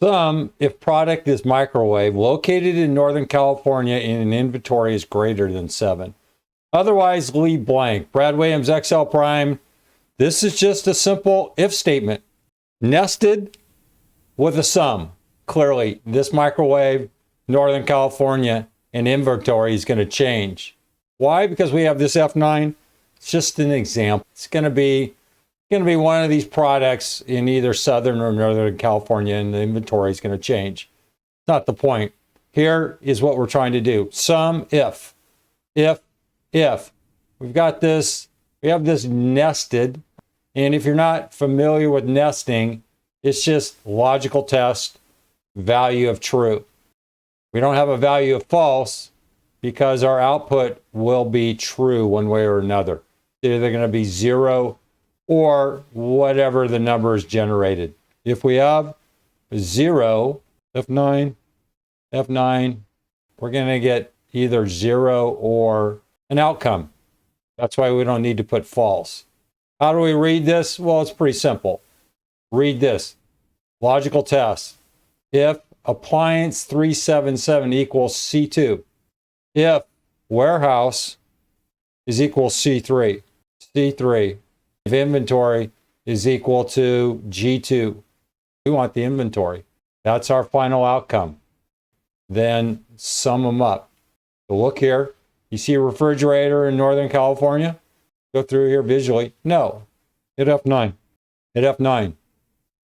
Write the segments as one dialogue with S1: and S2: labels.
S1: Sum if product is microwave located in Northern California and an inventory is greater than 7. Otherwise, leave blank. Brad Williams, XL Prime. This is just a simple if statement. Nested with a sum. Clearly, this microwave, Northern California, and inventory is going to change. Why? Because we have this F9. It's just an example. It's going to be one of these products in either Southern or Northern California, and the inventory is going to change. Not the point. Here is what we're trying to do. Sum if. If. We've got this, we have this nested. And if you're not familiar with nesting, it's just logical test, value of true. We don't have a value of false because our output will be true one way or another. It's either going to be 0 or whatever the number is generated. If we have 0, F9, we're going to get either 0 or an outcome. That's why we don't need to put false. How do we read this? Well, it's pretty simple. Read this. Logical test. If appliance 377 equals C2, if warehouse is equal C3, if inventory is equal to G2, we want the inventory. That's our final outcome. Then sum them up. So look here. You see a refrigerator in Northern California? Go through here visually. No. Hit F9. Hit F9.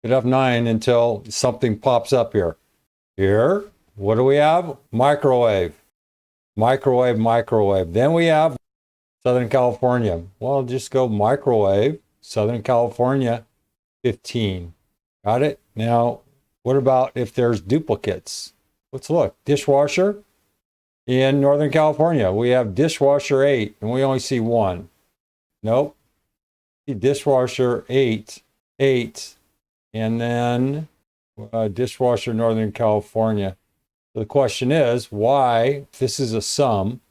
S1: Hit F9 until something pops up here. Here, what do we have? Microwave. Microwave. Then we have Southern California. Well, just go microwave, Southern California, 15. Got it? Now, what about if there's duplicates? Let's look. Dishwasher in Northern California. We have dishwasher 8, and we only see 1. Nope. Dishwasher 8, and then dishwasher Northern California. The question is, why, if this is a sum,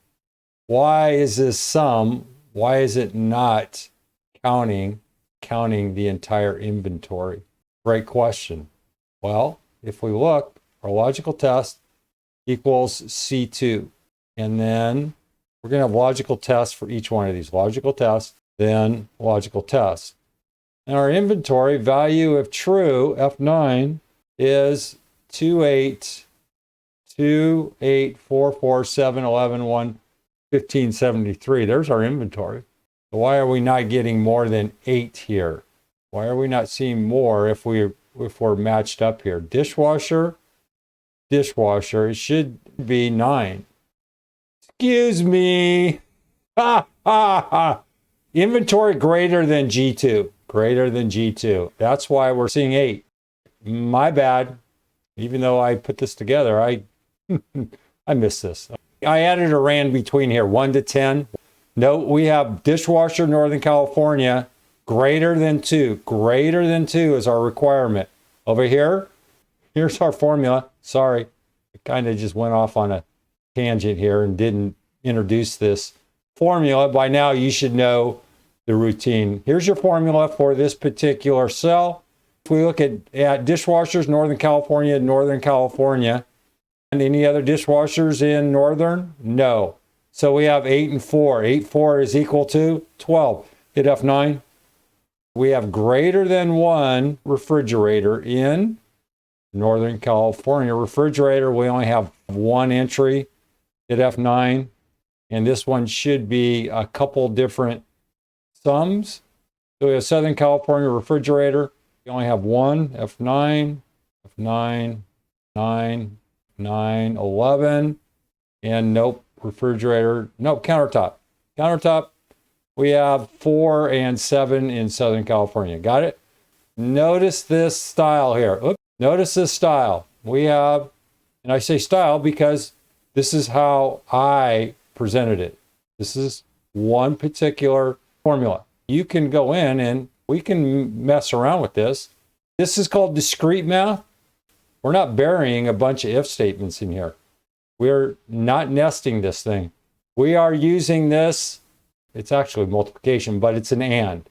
S1: why is this sum, why is it not counting the entire inventory? Great question. Well, if we look, our logical test equals C2. And then we're going to have logical tests for each one of these. Logical test, then logical test. And our inventory value of true, F9, is 2828447111573. There's our inventory. So why are we not getting more than 8 here? Why are we not seeing more if we're matched up here? Dishwasher, it should be 9. Excuse me. Inventory greater than G2. That's why we're seeing 8. My bad. Even though I put this together, I missed this. I added a rand between here, 1 to 10. Note we have dishwasher Northern California greater than 2. Greater than 2 is our requirement. Over here, here's our formula. Sorry, I kind of just went off on a tangent here and didn't introduce this formula. By now, you should know the routine. Here's your formula for this particular cell. If we look at dishwashers, Northern California, and any other dishwashers in Northern? No. So we have 8 and 4. 8, 4 is equal to 12. Hit F9. We have greater than 1 refrigerator in Northern California. Refrigerator, we only have 1 entry. Hit F9. And this one should be a couple different sums. So we have Southern California refrigerator. We only have 1. F9, 9, 11. And nope, refrigerator. Nope, countertop. We have 4 and 7 in Southern California. Got it? Notice this style here. Oops. Notice this style. We have, and I say style because this is how I presented it. This is one particular formula. You can go in and we can mess around with this. This is called discrete math. We're not burying a bunch of if statements in here. We're not nesting this thing. We are using this. It's actually multiplication, but it's an and.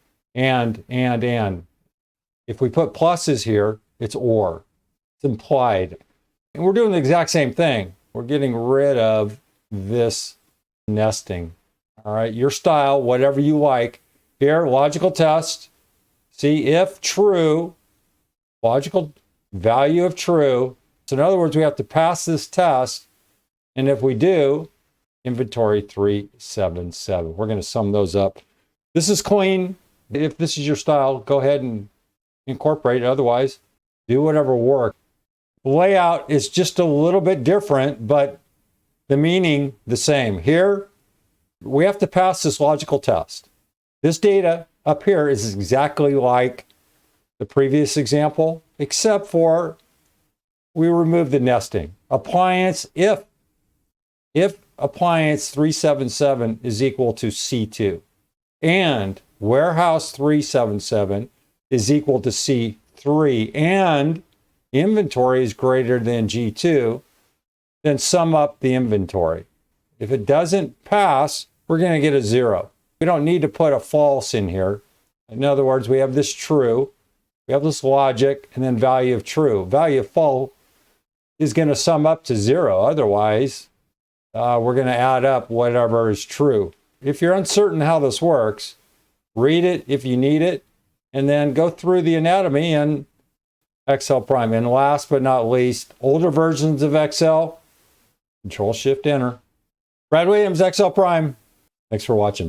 S1: If we put pluses here, it's or. It's implied. And we're doing the exact same thing. We're getting rid of this nesting. All right, your style, whatever you like. Here, logical test. See if true, logical value of true. So in other words, we have to pass this test. And if we do, inventory 377. We're going to sum those up. This is clean. If this is your style, go ahead and incorporate it. Otherwise, do whatever works. Layout is just a little bit different, but the meaning the same. Here, we have to pass this logical test. This data up here is exactly like the previous example, except for we remove the nesting. Appliance, if appliance 377 is equal to C2 and warehouse 377 is equal to C3 and inventory is greater than G2, then sum up the inventory. If it doesn't pass, we're going to get a 0. We don't need to put a false in here. In other words, we have this true, we have this logic, and then value of true. Value of false is going to sum up to 0. Otherwise, we're going to add up whatever is true. If you're uncertain how this works, read it if you need it, and then go through the anatomy in Excel Prime. And last but not least, older versions of Excel, Control-Shift-Enter. Brad Williams, Excel Prime. Thanks for watching.